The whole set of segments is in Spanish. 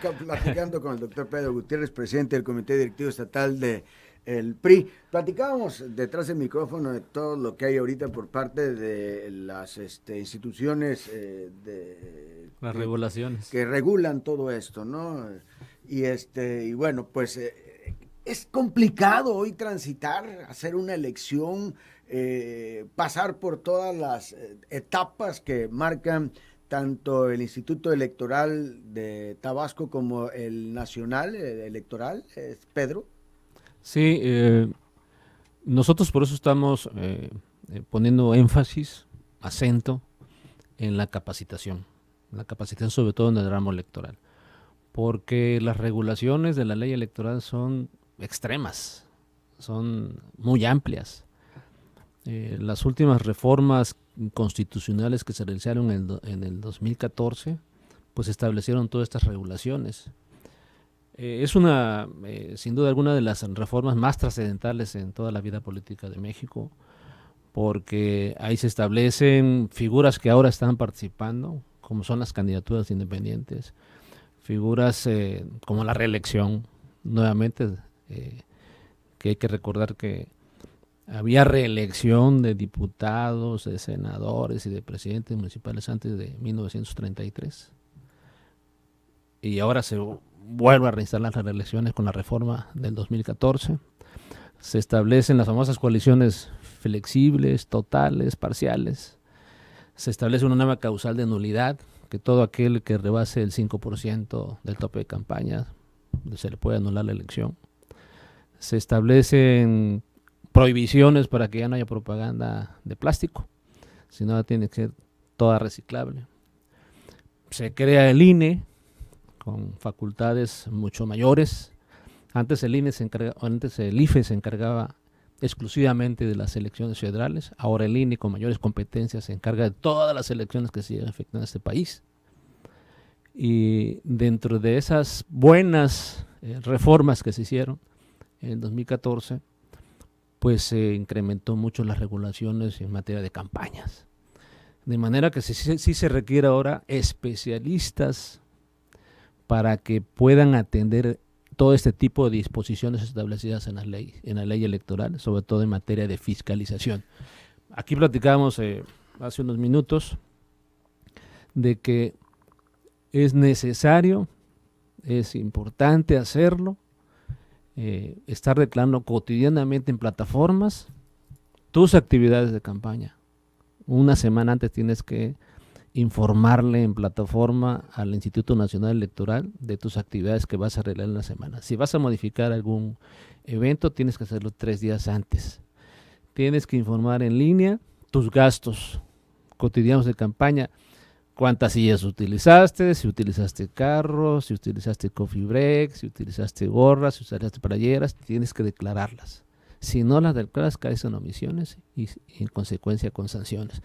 platicando con el doctor Pedro Gutiérrez, presidente del Comité Directivo Estatal de el PRI. Platicábamos detrás del micrófono de todo lo que hay ahorita por parte de las instituciones Las regulaciones. que regulan todo esto, ¿no? Y bueno, pues es complicado hoy transitar, hacer una elección, pasar por todas las etapas que marcan tanto el Instituto Electoral de Tabasco como el Nacional Electoral, Pedro. Sí, nosotros por eso estamos poniendo énfasis, acento en la capacitación sobre todo en el ramo electoral, porque las regulaciones de la ley electoral son extremas, son muy amplias. Las últimas reformas constitucionales que se realizaron en el 2014, pues establecieron todas estas regulaciones. Es sin duda alguna, de las reformas más trascendentales en toda la vida política de México, porque ahí se establecen figuras que ahora están participando, como son las candidaturas independientes, figuras como la reelección, nuevamente, que hay que recordar que había reelección de diputados, de senadores y de presidentes municipales antes de 1933. Y ahora se vuelve a reinstalar las reelecciones con la reforma del 2014. Se establecen las famosas coaliciones flexibles, totales, parciales. Se establece una nueva causal de nulidad, que todo aquel que rebase el 5% del tope de campaña se le puede anular la elección. Se establecen prohibiciones para que ya no haya propaganda de plástico, sino tiene que ser toda reciclable. Se crea el INE con facultades mucho mayores. Antes el IFE se encargaba exclusivamente de las elecciones federales. Ahora el INE, con mayores competencias, se encarga de todas las elecciones que se llegan a efectuar en este país. Y dentro de esas buenas reformas que se hicieron en el 2014, pues se incrementó mucho las regulaciones en materia de campañas. De manera que sí se requiere ahora especialistas para que puedan atender todo este tipo de disposiciones establecidas en la ley electoral, sobre todo en materia de fiscalización. Aquí platicábamos hace unos minutos de que es necesario, es importante hacerlo, estar declarando cotidianamente en plataformas tus actividades de campaña. Una semana antes tienes que informarle en plataforma al Instituto Nacional Electoral de tus actividades que vas a realizar en la semana. Si vas a modificar algún evento, tienes que hacerlo 3 días antes. Tienes que informar en línea tus gastos cotidianos de campaña, cuántas sillas utilizaste, si utilizaste carro, si utilizaste coffee break, si utilizaste gorras, si utilizaste playeras, tienes que declararlas. Si no las declaras, caes en omisiones y en consecuencia con sanciones.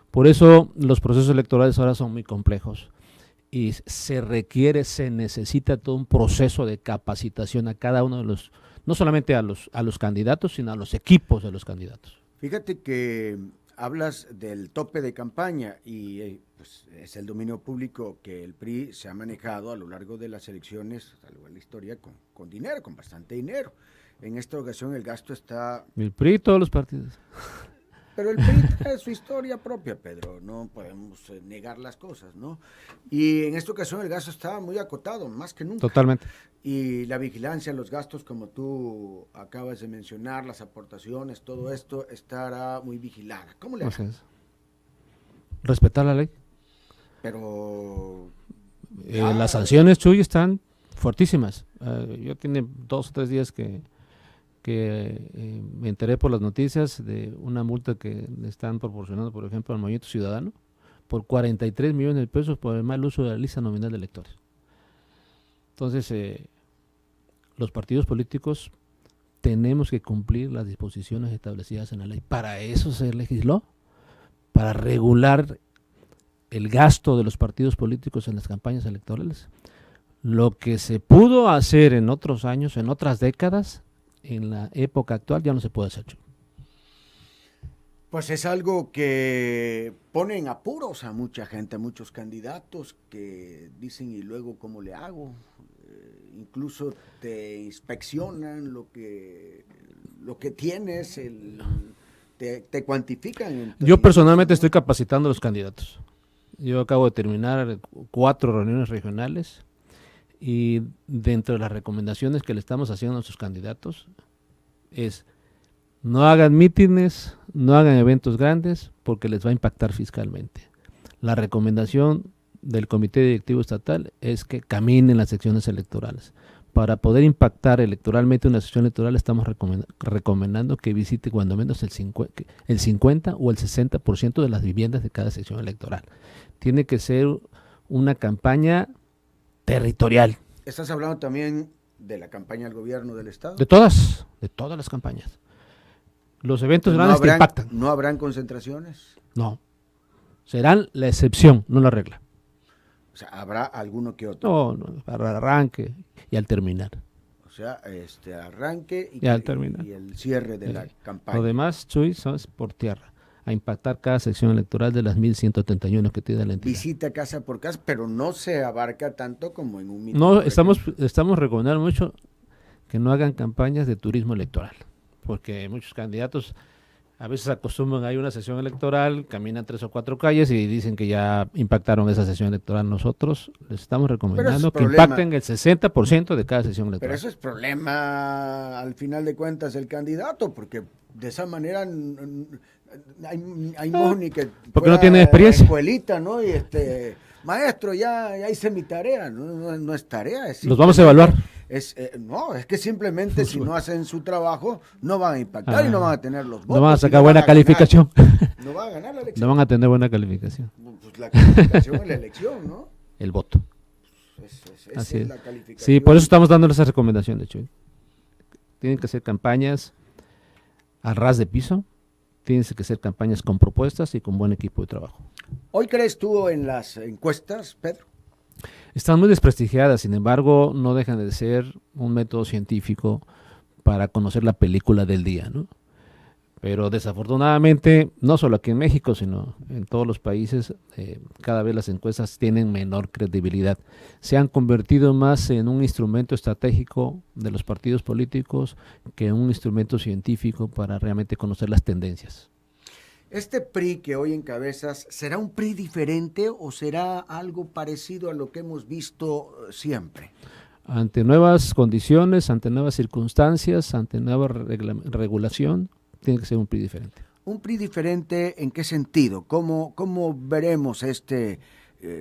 Por eso los procesos electorales ahora son muy complejos y se necesita todo un proceso de capacitación a cada uno de los, no solamente a los candidatos, sino a los equipos de los candidatos. Fíjate que hablas del tope de campaña y pues es el dominio público que el PRI se ha manejado a lo largo de las elecciones, a lo largo de la historia, con dinero, con bastante dinero. En esta ocasión el gasto está... El PRI y todos los partidos. Pero el PRI trae su historia propia, Pedro, no podemos negar las cosas, ¿no? Y en esta ocasión el gasto está muy acotado, más que nunca. Totalmente. Y la vigilancia, los gastos, como tú acabas de mencionar, las aportaciones, todo esto estará muy vigilada. ¿Cómo le harán? Respetar la ley. Pero... las sanciones, Chuy, están fuertísimas. Yo tiene 2 o 3 días que me enteré por las noticias de una multa que le están proporcionando, por ejemplo, al Movimiento Ciudadano, por 43 millones de pesos por el mal uso de la lista nominal de electores. Entonces, los partidos políticos tenemos que cumplir las disposiciones establecidas en la ley. Para eso se legisló, para regular el gasto de los partidos políticos en las campañas electorales. Lo que se pudo hacer en otros años, en otras décadas, en la época actual ya no se puede hacer. Pues es algo que pone en apuros a mucha gente, a muchos candidatos que dicen, ¿y luego cómo le hago? incluso te inspeccionan lo que tienes, te cuantifican. Yo personalmente estoy capacitando a los candidatos. Yo acabo de terminar 4 reuniones regionales y dentro de las recomendaciones que le estamos haciendo a nuestros candidatos es: no hagan mítines, no hagan eventos grandes porque les va a impactar fiscalmente. La recomendación del Comité Directivo Estatal es que caminen las secciones electorales. Para poder impactar electoralmente una sección electoral estamos recomendando que visite cuando menos el 50 o el 60% de las viviendas de cada sección electoral. Tiene que ser una campaña territorial. ¿Estás hablando también de la campaña del gobierno del Estado? De todas las campañas. Los eventos grandes te impactan. ¿No habrán concentraciones? No. Serán la excepción, no la regla. O sea, ¿habrá alguno que otro? No, para el arranque y al terminar. O sea, arranque y al terminar. Y el cierre de la campaña. Lo demás, Chuy, es por tierra, a impactar cada sección electoral de las 1.131 que tiene la entidad. Visita casa por casa, pero no se abarca tanto como en un mitin. No, estamos recomendando mucho que no hagan campañas de turismo electoral, porque muchos candidatos a veces acostumbran a ir a una sesión electoral, caminan 3 o 4 calles y dicen que ya impactaron esa sesión electoral. Nosotros les estamos recomendando que impacten el 60% de cada sesión electoral. Pero eso es problema, al final de cuentas, del candidato, porque de esa manera hay Mónica que porque no tiene experiencia. Escuelita, ¿no? Y maestro, ya hice mi tarea, no es tarea. Los vamos a evaluar. Es que simplemente si no hacen su trabajo, no van a impactar y no van a tener los votos. No van a sacar buena calificación. No van a ganar la elección. No van a tener buena calificación. Pues la calificación es la elección, ¿no? El voto. Así es la calificación. Sí, por eso estamos dando esas recomendaciones, Chuy. Tienen que ser campañas a ras de piso, tienen que ser campañas con propuestas y con buen equipo de trabajo. ¿Hoy crees tú en las encuestas, Pedro? Están muy desprestigiadas, sin embargo, no dejan de ser un método científico para conocer la película del día, ¿no? Pero desafortunadamente, no solo aquí en México, sino en todos los países, cada vez las encuestas tienen menor credibilidad. Se han convertido más en un instrumento estratégico de los partidos políticos que en un instrumento científico para realmente conocer las tendencias. ¿Este PRI que hoy encabezas será un PRI diferente o será algo parecido a lo que hemos visto siempre? Ante nuevas condiciones, ante nuevas circunstancias, ante nueva regulación, tiene que ser un PRI diferente. ¿Un PRI diferente en qué sentido? ¿Cómo veremos este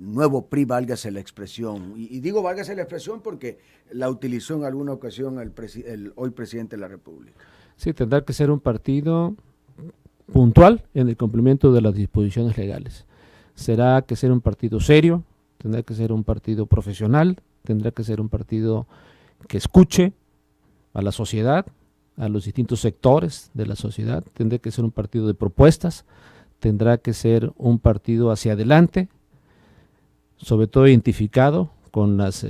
nuevo PRI, válgase la expresión? Y digo válgase la expresión porque la utilizó en alguna ocasión el hoy presidente de la República. Sí, tendrá que ser un partido puntual en el cumplimiento de las disposiciones legales. Será que ser un partido serio, tendrá que ser un partido profesional, tendrá que ser un partido que escuche a la sociedad, a los distintos sectores de la sociedad, tendrá que ser un partido de propuestas, tendrá que ser un partido hacia adelante, sobre todo identificado con las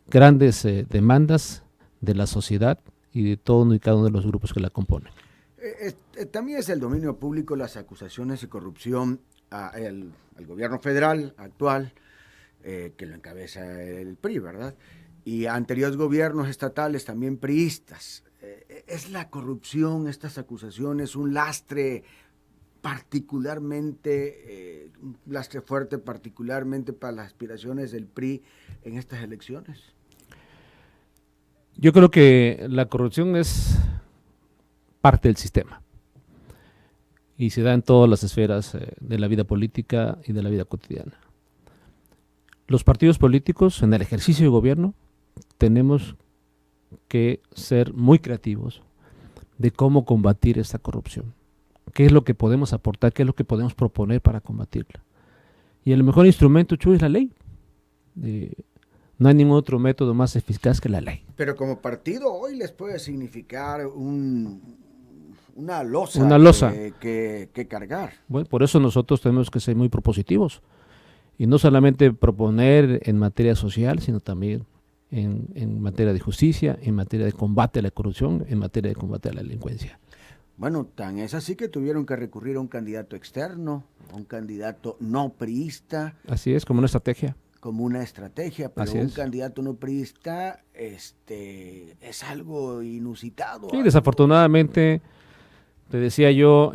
grandes demandas de la sociedad y de todo y cada uno de los grupos que la componen. También es el dominio público las acusaciones de corrupción al gobierno federal actual, que lo encabeza el PRI, ¿verdad? Y a anteriores gobiernos estatales también priistas. ¿Es la corrupción, estas acusaciones, un lastre particularmente, un lastre fuerte particularmente para las aspiraciones del PRI en estas elecciones? Yo creo que la corrupción es parte del sistema y se da en todas las esferas de la vida política y de la vida cotidiana. Los partidos políticos en el ejercicio de gobierno tenemos que ser muy creativos de cómo combatir esta corrupción, qué es lo que podemos aportar, qué es lo que podemos proponer para combatirla. Y el mejor instrumento, Chuy, es la ley. No hay ningún otro método más eficaz que la ley. Pero como partido hoy les puede significar una losa, que cargar. Bueno, por eso nosotros tenemos que ser muy propositivos y no solamente proponer en materia social, sino también en materia de justicia, en materia de combate a la corrupción, en materia de combate a la delincuencia. Bueno, tan es así que tuvieron que recurrir a un candidato externo, a un candidato no priista. Así es, como una estrategia. como una estrategia, pero Así un es. candidato no priista es algo inusitado. Y desafortunadamente, te decía yo,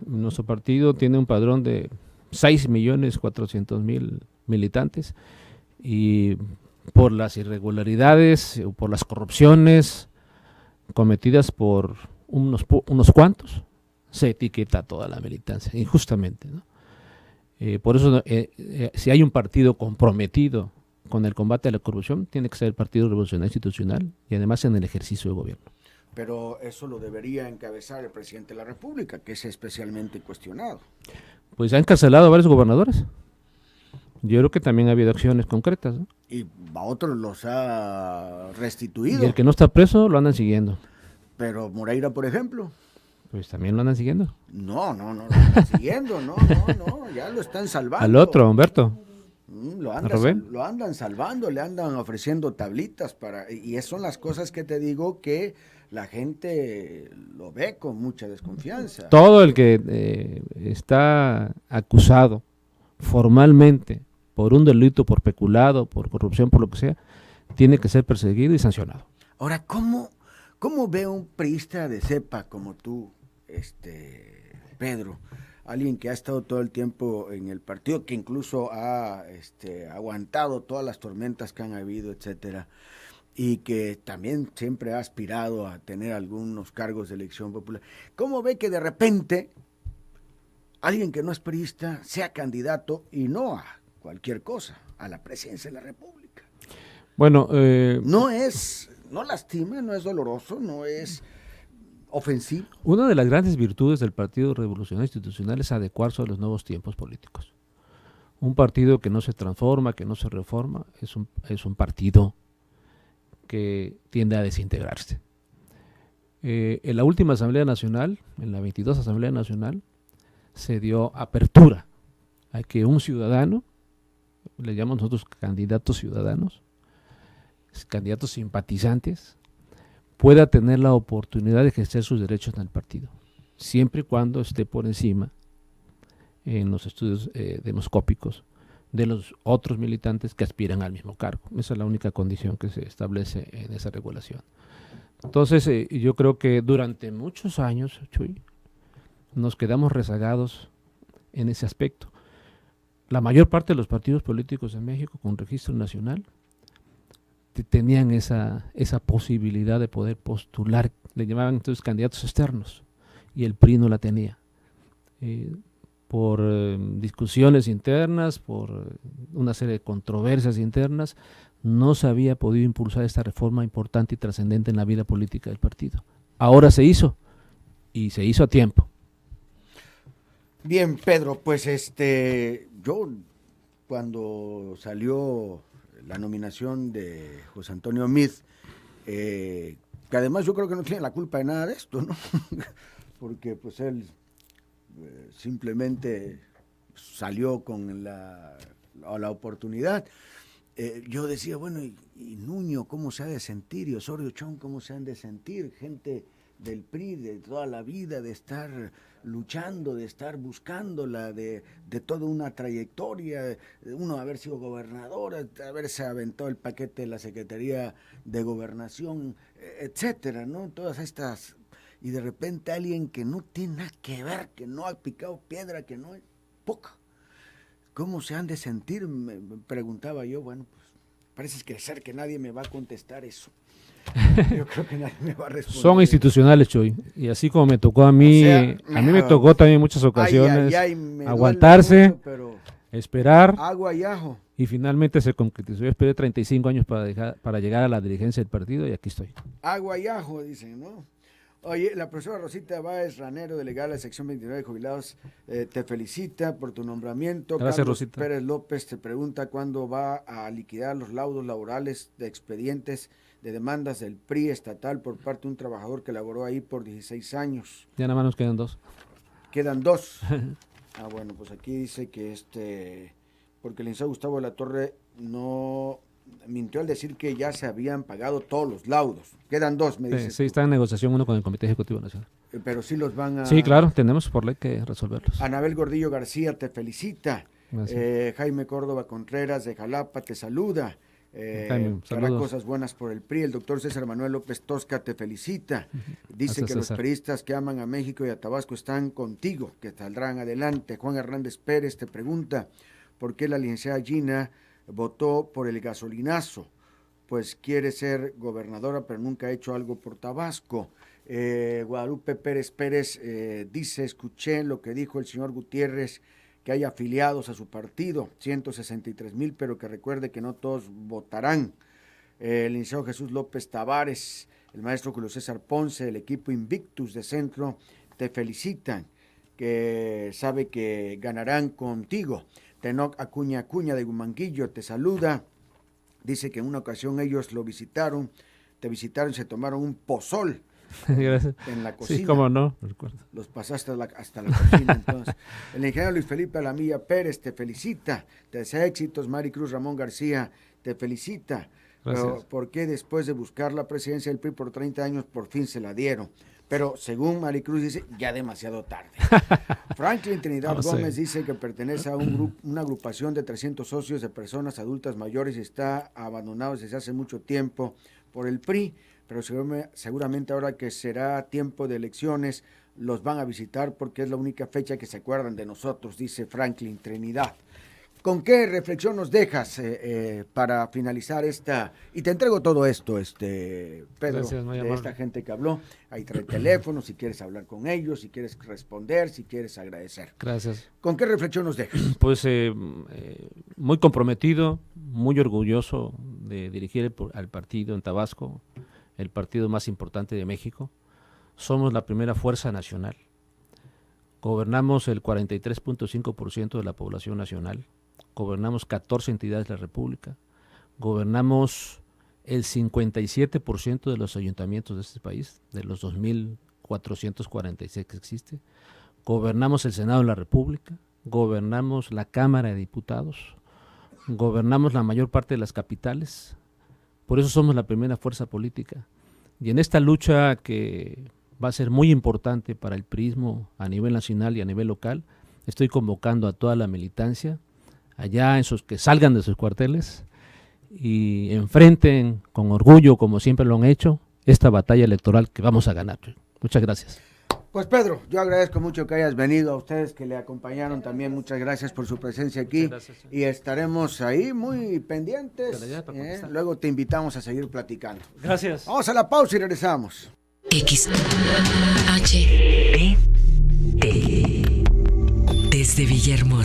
nuestro partido tiene un padrón de 6.400.000 militantes y por las irregularidades o por las corrupciones cometidas por unos cuantos, se etiqueta a toda la militancia, injustamente, ¿no? Por eso, si hay un partido comprometido con el combate a la corrupción, tiene que ser el Partido Revolucionario Institucional y además en el ejercicio de gobierno. Pero eso lo debería encabezar el presidente de la República, que es especialmente cuestionado. Pues ha encarcelado a varios gobernadores. Yo creo que también ha habido acciones concretas, ¿no? Y a otros los ha restituido. Y el que no está preso lo andan siguiendo. Pero Moreira, por ejemplo, Pues también lo andan siguiendo. no lo están siguiendo, no, ya lo están salvando. Al otro, Humberto. Lo andan salvando, le andan ofreciendo tablitas y esas son las cosas que te digo que la gente lo ve con mucha desconfianza. Todo el que está acusado formalmente por un delito, por peculado, por corrupción, por lo que sea, tiene que ser perseguido y sancionado. Ahora, ¿cómo ve un priista de cepa como tú, Pedro? Alguien que ha estado todo el tiempo en el partido, que incluso ha aguantado todas las tormentas que han habido, etcétera, y que también siempre ha aspirado a tener algunos cargos de elección popular. ¿Cómo ve que de repente alguien que no es priista sea candidato y no a cualquier cosa, a la presidencia de la República? Bueno, no lastima, no es doloroso, no es ofensivo. una de las grandes virtudes del Partido Revolucionario Institucional es adecuarse a los nuevos tiempos políticos. Un partido que no se transforma, que no se reforma, es un partido que tiende a desintegrarse. En la última Asamblea Nacional, en la 22 Asamblea Nacional, se dio apertura a que un ciudadano, le llamamos nosotros candidatos ciudadanos, candidatos simpatizantes, pueda tener la oportunidad de ejercer sus derechos en el partido, siempre y cuando esté por encima en los estudios demoscópicos de los otros militantes que aspiran al mismo cargo. Esa es la única condición que se establece en esa regulación. Entonces, yo creo que durante muchos años, Chuy, nos quedamos rezagados en ese aspecto. La mayor parte de los partidos políticos en México con registro nacional tenían esa posibilidad de poder postular, le llamaban entonces candidatos externos, y el PRI no la tenía. Por discusiones internas, por una serie de controversias internas, no se había podido impulsar esta reforma importante y trascendente en la vida política del partido. Ahora se hizo, y se hizo a tiempo. Bien, Pedro, pues yo cuando salió la nominación de José Antonio Meade, que además yo creo que no tiene la culpa de nada de esto, ¿no? Porque pues él simplemente salió con la oportunidad. Yo decía, bueno, y Nuño, ¿cómo se ha de sentir? Y Osorio Chong, ¿cómo se han de sentir? Gente del PRI de toda la vida, de estar luchando, de estar buscándola, de toda una trayectoria, uno haber sido gobernador, haberse aventado el paquete de la Secretaría de Gobernación, etcétera, ¿no? Todas estas, y de repente alguien que no tiene nada que ver, que no ha picado piedra, que no es poca. ¿Cómo se han de sentir? Me preguntaba yo. Bueno, pues parece que ser que nadie me va a contestar eso. Yo creo que nadie me va a responder. Son institucionales, Chuy, y así como me tocó a mí, a mí me tocó también en muchas ocasiones aguantarse, mucho, pero esperar, agua y ajo. Y finalmente se concretizó. Yo esperé 35 años para llegar a la dirigencia del partido y aquí estoy. Agua y ajo, dicen, ¿no? Oye, la profesora Rosita Báez Ranero, delegada de la sección 29 de jubilados, te felicita por tu nombramiento. Gracias, Carlos Rosita. Pérez López te pregunta cuándo va a liquidar los laudos laborales de expedientes de demandas del PRI estatal por parte de un trabajador que laboró ahí por 16 años. Ya nada más nos quedan 2. Quedan 2. Bueno, pues aquí dice que porque el licenciado Gustavo de la Torre no mintió al decir que ya se habían pagado todos los laudos. Quedan 2, me dice. Sí, está en negociación uno con el Comité Ejecutivo Nacional. Pero sí los van a... Sí, claro, tenemos por ley que resolverlos. Anabel Gordillo García te felicita. Jaime Córdoba Contreras de Jalapa te saluda. Jaime, hará cosas buenas por el PRI. El doctor César Manuel López Tosca te felicita. Dice Gracias, que los César. priistas que aman a México y a Tabasco están contigo, que saldrán adelante. Juan Hernández Pérez te pregunta por qué la licenciada Gina votó por el gasolinazo. Pues quiere ser gobernadora, pero nunca ha hecho algo por Tabasco. Guadalupe Pérez Pérez dice, escuché lo que dijo el señor Gutiérrez, que hay afiliados a su partido, 163,000, pero que recuerde que no todos votarán. El licenciado Jesús López Tavares, el maestro Julio César Ponce, el equipo Invictus de Centro, te felicitan, que sabe que ganarán contigo. Tenoc Acuña Acuña de Gumanguillo te saluda, dice que en una ocasión ellos te visitaron, se tomaron un pozol. Gracias. En la cocina. Sí, cómo no, recuerdo. Los pasaste hasta la cocina, entonces. El ingeniero Luis Felipe Alamilla Pérez te felicita, te desea éxitos. Maricruz Ramón García te felicita. Gracias. Porque después de buscar la presidencia del PRI por 30 años, por fin se la dieron. Pero según Maricruz dice, ya demasiado tarde. Franklin Trinidad Gómez dice que pertenece a una agrupación de 300 socios de personas adultas mayores y está abandonado desde hace mucho tiempo por el PRI. Pero seguramente ahora que será tiempo de elecciones, los van a visitar porque es la única fecha que se acuerdan de nosotros, dice Franklin Trinidad. ¿Con qué reflexión nos dejas para finalizar esta? Y te entrego todo esto, Pedro, Gracias, de esta gente que habló. Ahí trae teléfono, si quieres hablar con ellos, si quieres responder, si quieres agradecer. Gracias. ¿Con qué reflexión nos dejas? Pues muy comprometido, muy orgulloso de dirigir al partido en Tabasco, el partido más importante de México. Somos la primera fuerza nacional. Gobernamos el 43.5% de la población nacional. Gobernamos 14 entidades de la República. Gobernamos el 57% de los ayuntamientos de este país, de los 2.446 que existe. Gobernamos el Senado de la República. Gobernamos la Cámara de Diputados. Gobernamos la mayor parte de las capitales. Por eso somos la primera fuerza política. Y en esta lucha que va a ser muy importante para el priismo a nivel nacional y a nivel local, estoy convocando a toda la militancia, allá que salgan de sus cuarteles y enfrenten con orgullo, como siempre lo han hecho, esta batalla electoral que vamos a ganar. Muchas gracias. Pues Pedro, yo agradezco mucho que hayas venido, a ustedes que le acompañaron también, muchas gracias por su presencia aquí. Gracias, y estaremos ahí muy pendientes, luego te invitamos a seguir platicando. Gracias. Vamos a la pausa y regresamos. XHPT desde Villahermosa.